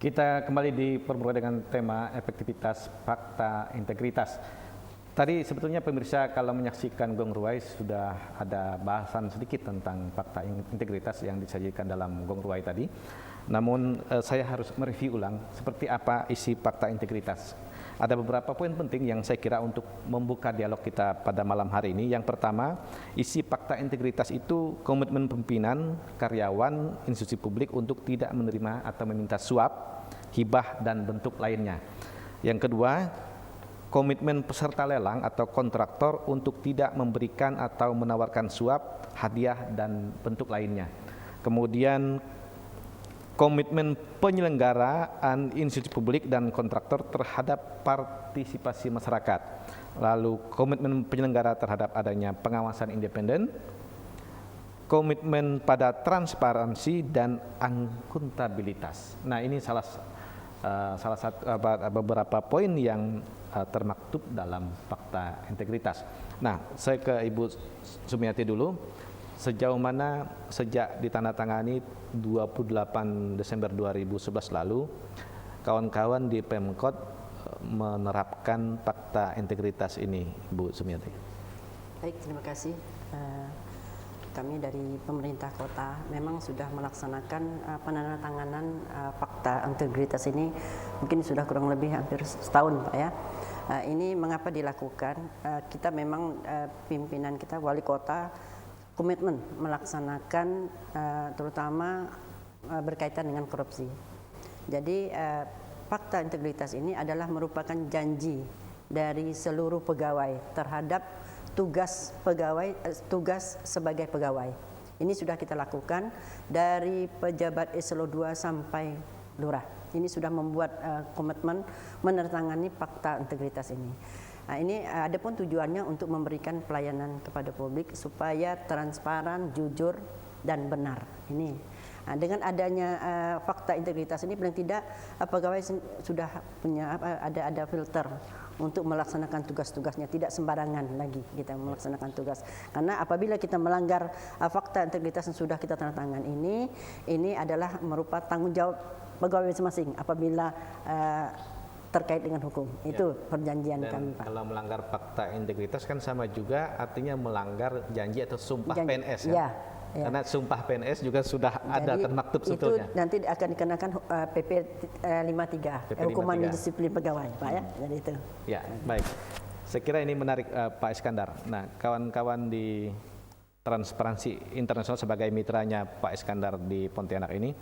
Kita kembali dipermudah dengan tema efektivitas fakta integritas. Tadi sebetulnya pemirsa kalau menyaksikan Gong Ruwai sudah ada bahasan sedikit tentang fakta integritas yang disajikan dalam Gong Ruwai tadi. Namun saya harus mereview ulang seperti apa isi fakta integritas. Ada beberapa poin penting yang saya kira untuk membuka dialog kita pada malam hari ini. Yang pertama, isi fakta integritas itu komitmen pimpinan, karyawan, institusi publik untuk tidak menerima atau meminta suap, hibah, dan bentuk lainnya. Yang kedua, komitmen peserta lelang atau kontraktor untuk tidak memberikan atau menawarkan suap, hadiah, dan bentuk lainnya. Kemudian komitmen penyelenggaraan institusi publik dan kontraktor terhadap partisipasi masyarakat. Lalu komitmen penyelenggara terhadap adanya pengawasan independen, komitmen pada transparansi dan akuntabilitas. Nah, ini salah satu beberapa poin yang termaktub dalam fakta integritas. Nah, saya ke Ibu Sumiati dulu. Sejauh mana sejak ditandatangani 28 Desember 2011 lalu, kawan-kawan di Pemkot menerapkan fakta integritas ini, Bu Sumiati? Baik, terima kasih. Kami dari pemerintah kota memang sudah melaksanakan penandatanganan fakta integritas ini mungkin sudah kurang lebih hampir setahun, Pak ya. Ini mengapa dilakukan? Kita memang pimpinan kita, wali kota, komitmen melaksanakan terutama berkaitan dengan korupsi. Jadi fakta integritas ini adalah merupakan janji dari seluruh pegawai terhadap tugas sebagai pegawai. Ini sudah kita lakukan dari pejabat eselon 2 sampai lurah. Ini sudah membuat komitmen menandatangani fakta integritas ini. Nah, ini ada pun tujuannya untuk memberikan pelayanan kepada publik supaya transparan, jujur, dan benar. Ini dengan adanya fakta integritas ini paling tidak pegawai sudah punya ada filter untuk melaksanakan tugas-tugasnya, tidak sembarangan lagi kita melaksanakan tugas. Karena apabila kita melanggar fakta integritas yang sudah kita tanda tangan ini adalah merupakan tanggung jawab pegawai masing-masing apabila terkait dengan hukum. Itu perjanjian kami, Pak. Kalau melanggar fakta integritas kan sama juga artinya melanggar janji atau sumpah PNS kan? Ya. Karena sumpah PNS juga sudah ada termaktub sebetulnya. Itu nanti akan dikenakan PP 53, hukuman disiplin pegawai, Pak ya. Jadi itu. Ya, baik. Saya kira ini menarik Pak Iskandar. Nah, kawan-kawan di Transparansi Internasional sebagai mitranya Pak Iskandar di Pontianak ini,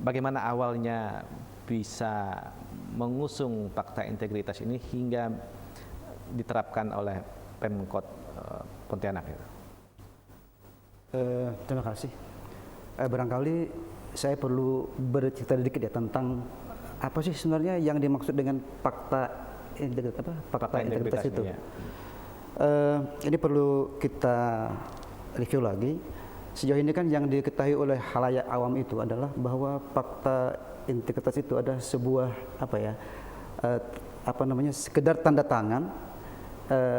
bagaimana awalnya bisa mengusung fakta integritas ini hingga diterapkan oleh Pemkot Pontianak? Terima kasih. Barangkali saya perlu bercerita sedikit ya tentang apa sih sebenarnya yang dimaksud dengan fakta integritas itu. Ya. Ini perlu kita review lagi. Sejauh ini kan yang diketahui oleh khalayak awam itu adalah bahwa fakta integritas itu ada sebuah sekedar tanda tangan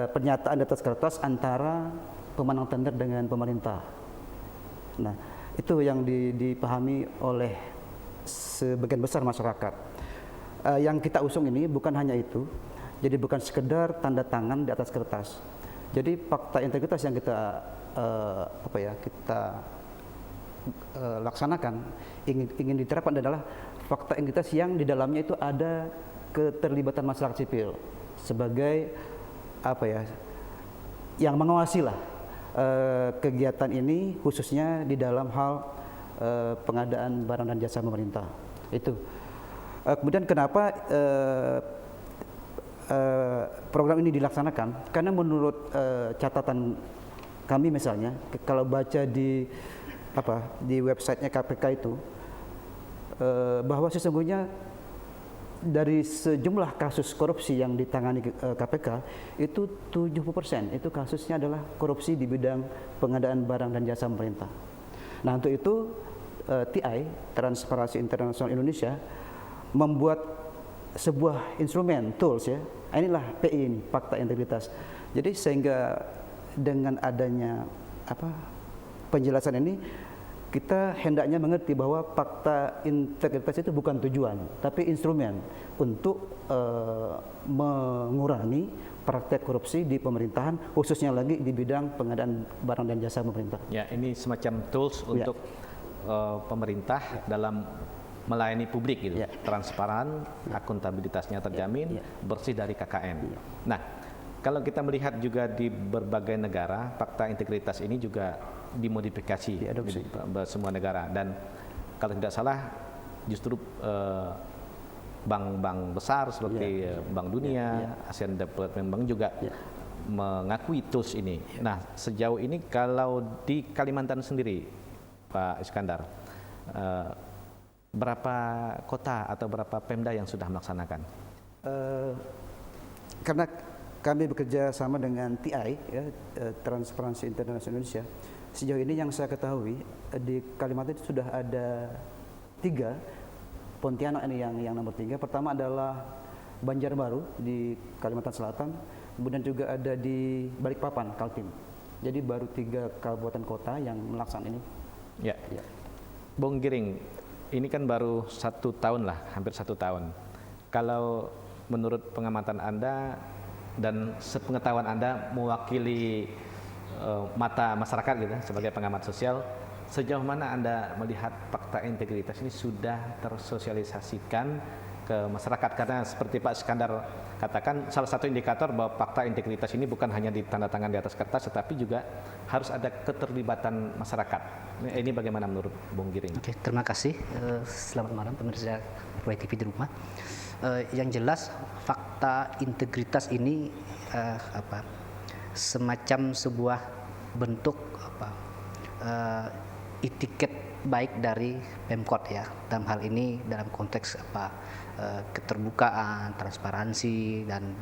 pernyataan di atas kertas antara pemenang tender dengan pemerintah. Nah, itu yang dipahami oleh sebagian besar masyarakat. Yang kita usung ini bukan hanya itu, jadi bukan sekedar tanda tangan di atas kertas. Jadi fakta integritas yang kita laksanakan ingin diterapkan adalah fakta integritas yang di dalamnya itu ada keterlibatan masyarakat sipil sebagai yang mengawasi lah kegiatan ini, khususnya di dalam hal pengadaan barang dan jasa pemerintah. Itu. Kemudian kenapa program ini dilaksanakan? Karena menurut catatan kami misalnya, kalau baca di websitenya KPK itu, bahwa sesungguhnya dari sejumlah kasus korupsi yang ditangani KPK itu 70% itu kasusnya adalah korupsi di bidang pengadaan barang dan jasa pemerintah. Nah, untuk itu TI, Transparansi Internasional Indonesia, membuat sebuah instrumen, tools ya. Inilah PI ini, fakta integritas. Jadi sehingga dengan adanya penjelasan ini kita hendaknya mengerti bahwa fakta integritas itu bukan tujuan, tapi instrumen untuk mengurangi praktek korupsi di pemerintahan, khususnya lagi di bidang pengadaan barang dan jasa pemerintah. Ya, ini semacam tools untuk pemerintah dalam melayani publik gitu, transparan, akuntabilitasnya terjamin, bersih dari KKN. Nah, kalau kita melihat juga di berbagai negara, fakta integritas ini juga dimodifikasi di semua negara, dan kalau tidak salah justru bank-bank besar seperti Bank Dunia, Asian Development Bank juga mengakui tools ini. Nah, sejauh ini kalau di Kalimantan sendiri, Pak Iskandar, berapa kota atau berapa Pemda yang sudah melaksanakan? Karena kami bekerja sama dengan TI, Transparency International Indonesia. Sejauh ini yang saya ketahui di Kalimantan itu sudah ada 3. Pontianak ini yang nomor 3. Pertama adalah Banjarbaru di Kalimantan Selatan, kemudian juga ada di Balikpapan, Kaltim. Jadi baru 3 kabupaten kota yang melaksanakan ini. Ya. Bung Giring, ini kan baru 1 tahun lah, hampir 1 tahun. Kalau menurut pengamatan Anda dan sepengetahuan Anda mewakili mata masyarakat gitu sebagai pengamat sosial, sejauh mana Anda melihat fakta integritas ini sudah tersosialisasikan ke masyarakat? Karena seperti Pak Iskandar katakan, salah satu indikator bahwa fakta integritas ini bukan hanya ditandatangan di atas kertas, tetapi juga harus ada keterlibatan masyarakat. Ini bagaimana menurut Bung Giring? Oke, terima kasih. Selamat malam pemirsa Proyek TV di rumah. Yang jelas fakta integritas ini semacam sebuah bentuk etiket baik dari Pemkot ya, dalam hal ini dalam konteks keterbukaan, transparansi, dan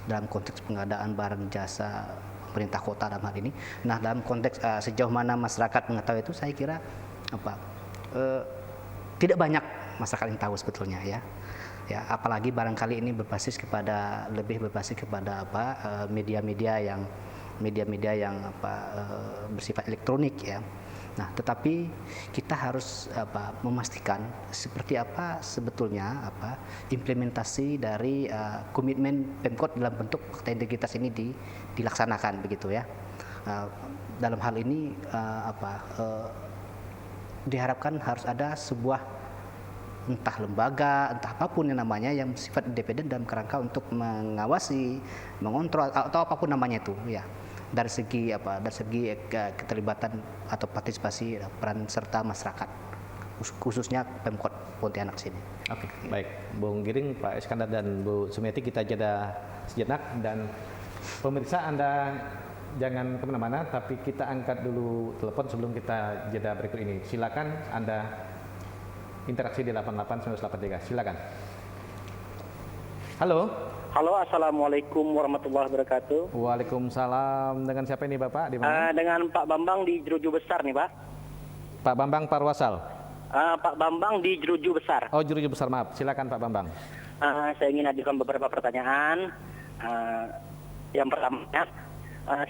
dalam konteks pengadaan barang jasa pemerintah kota dalam hal ini. Nah, dalam konteks sejauh mana masyarakat mengetahui itu, saya kira tidak banyak masyarakat yang tahu sebetulnya ya. Ya, apalagi barangkali ini lebih berbasis kepada media-media yang bersifat elektronik ya. Nah, tetapi kita harus memastikan seperti apa sebetulnya implementasi dari komitmen Pemkot dalam bentuk fakta integritas ini dilaksanakan begitu ya. Dalam hal ini diharapkan harus ada sebuah entah lembaga, entah apapun yang namanya yang bersifat independen dalam kerangka untuk mengawasi, mengontrol atau apapun namanya itu ya. Dari segi keterlibatan atau partisipasi peran serta masyarakat, khususnya Pemkot Pontianak sini. Oke, baik. Bung Giring, Pak Iskandar, dan Bu Sumiati, kita jeda sejenak, dan pemirsa Anda jangan kemana-mana, tapi kita angkat dulu telepon sebelum kita jeda berikut ini. Silakan Anda interaksi di 88 1983. Silakan. Halo. Halo, assalamualaikum warahmatullahi wabarakatuh. Waalaikumsalam. Dengan siapa ini Bapak? Di mana? Dengan Pak Bambang di Jeruju Besar nih Pak. Pak Bambang Parwasal. Pak Bambang di Jeruju Besar. Oh, Jeruju Besar, maaf. Silakan Pak Bambang. Saya ingin ajukan beberapa pertanyaan. Yang pertama,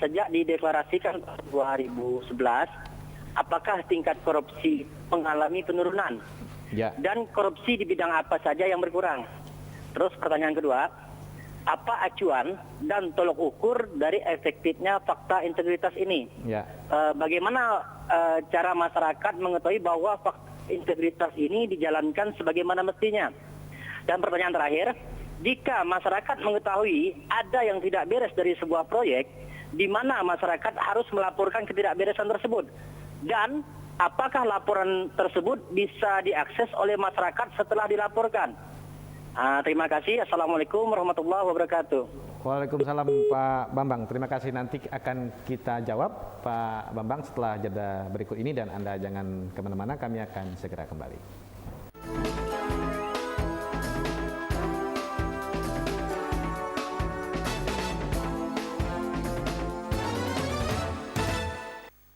sejak dideklarasikan 2011, apakah tingkat korupsi mengalami penurunan? Ya. Dan korupsi di bidang apa saja yang berkurang? Terus pertanyaan kedua, apa acuan dan tolok ukur dari efektifnya fakta integritas ini? Ya. Bagaimana cara masyarakat mengetahui bahwa fakta integritas ini dijalankan sebagaimana mestinya? Dan pertanyaan terakhir, jika masyarakat mengetahui ada yang tidak beres dari sebuah proyek, di mana masyarakat harus melaporkan ketidakberesan tersebut? Dan apakah laporan tersebut bisa diakses oleh masyarakat setelah dilaporkan? Terima kasih. Assalamualaikum warahmatullahi wabarakatuh. Waalaikumsalam Pak Bambang. Terima kasih. Nanti akan kita jawab Pak Bambang setelah jeda berikut ini, dan Anda jangan kemana-mana, kami akan segera kembali.